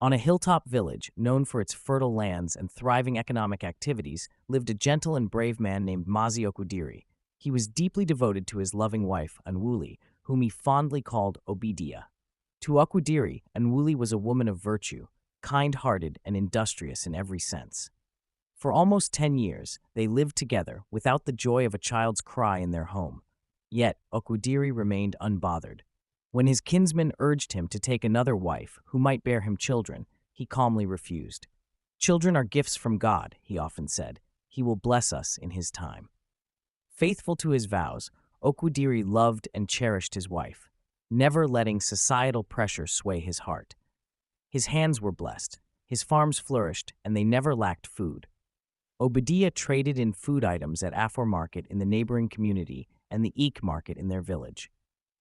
On a hilltop village, known for its fertile lands and thriving economic activities, lived a gentle and brave man named Mazi Okudiri. He was deeply devoted to his loving wife, Anwuli, whom he fondly called Obidia. To Okudiri, Anwuli was a woman of virtue, kind-hearted and industrious in every sense. For almost 10 years, they lived together without the joy of a child's cry in their home. Yet, Okudiri remained unbothered. When his kinsman urged him to take another wife who might bear him children, he calmly refused. "Children are gifts from God," he often said. "He will bless us in his time." Faithful to his vows, Okudiri loved and cherished his wife, never letting societal pressure sway his heart. His hands were blessed, his farms flourished, and they never lacked food. Obadiah traded in food items at Afor Market in the neighboring community and the Eek Market in their village.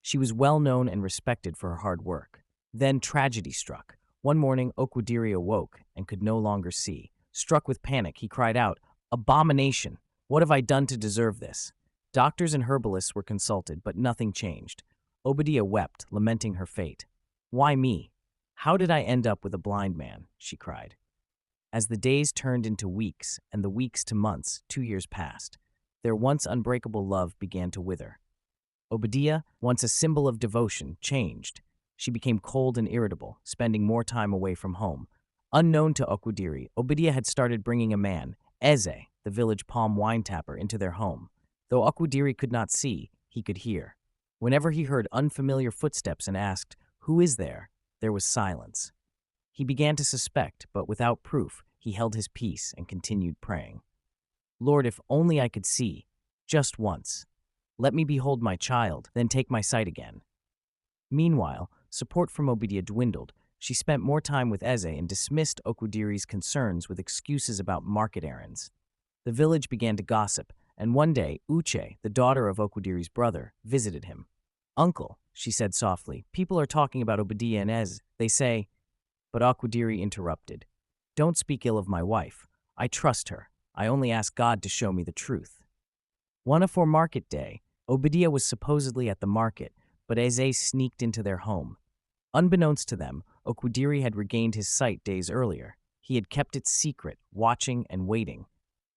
She was well known and respected for her hard work. Then tragedy struck. One morning, Okudiri awoke and could no longer see. Struck with panic, he cried out, "Abomination! What have I done to deserve this?" Doctors and herbalists were consulted, but nothing changed. Obadiah wept, lamenting her fate. "Why me? How did I end up with a blind man?" she cried. As the days turned into weeks and the weeks to months, 2 years passed. Their once unbreakable love began to wither. Obadiah, once a symbol of devotion, changed. She became cold and irritable, spending more time away from home. Unknown to Okudiri, Obadiah had started bringing a man, Eze, the village palm wine tapper, into their home. Though Okudiri could not see, he could hear. Whenever he heard unfamiliar footsteps and asked, "Who is there?" there was silence. He began to suspect, but without proof, he held his peace and continued praying. "Lord, if only I could see, just once. Let me behold my child, then take my sight again." Meanwhile, support from Obadiah dwindled. She spent more time with Eze and dismissed Okudiri's concerns with excuses about market errands. The village began to gossip, and one day, Uche, the daughter of Okudiri's brother, visited him. "Uncle," she said softly, "people are talking about Obadiah and Eze. They say—" But Okudiri interrupted. "Don't speak ill of my wife. I trust her. I only ask God to show me the truth." One Afor market day, Obadiah was supposedly at the market, but Eze sneaked into their home. Unbeknownst to them, Okudiri had regained his sight days earlier. He had kept it secret, watching and waiting.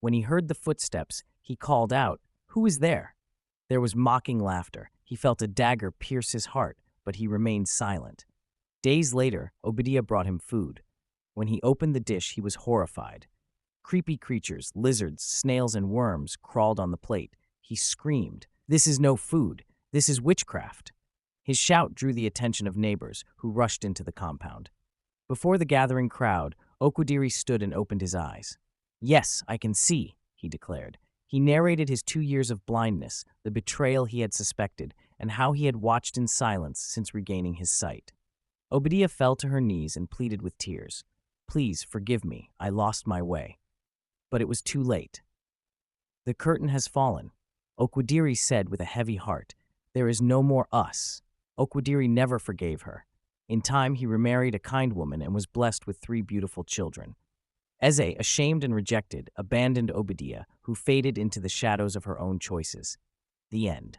When he heard the footsteps, he called out, "Who is there?" There was mocking laughter. He felt a dagger pierce his heart, but he remained silent. Days later, Obadiah brought him food. When he opened the dish, he was horrified. Creepy creatures, lizards, snails, and worms crawled on the plate. He screamed, "This is no food. This is witchcraft." His shout drew the attention of neighbors, who rushed into the compound. Before the gathering crowd, Okudiri stood and opened his eyes. "Yes, I can see," he declared. He narrated his 2 years of blindness, the betrayal he had suspected, and how he had watched in silence since regaining his sight. Obadiah fell to her knees and pleaded with tears, "Please forgive me, I lost my way." But it was too late. "The curtain has fallen," Okudiri said with a heavy heart. "There is no more us." Okudiri never forgave her. In time, he remarried a kind woman and was blessed with 3 beautiful children. Eze, ashamed and rejected, abandoned Obadiah, who faded into the shadows of her own choices. The end.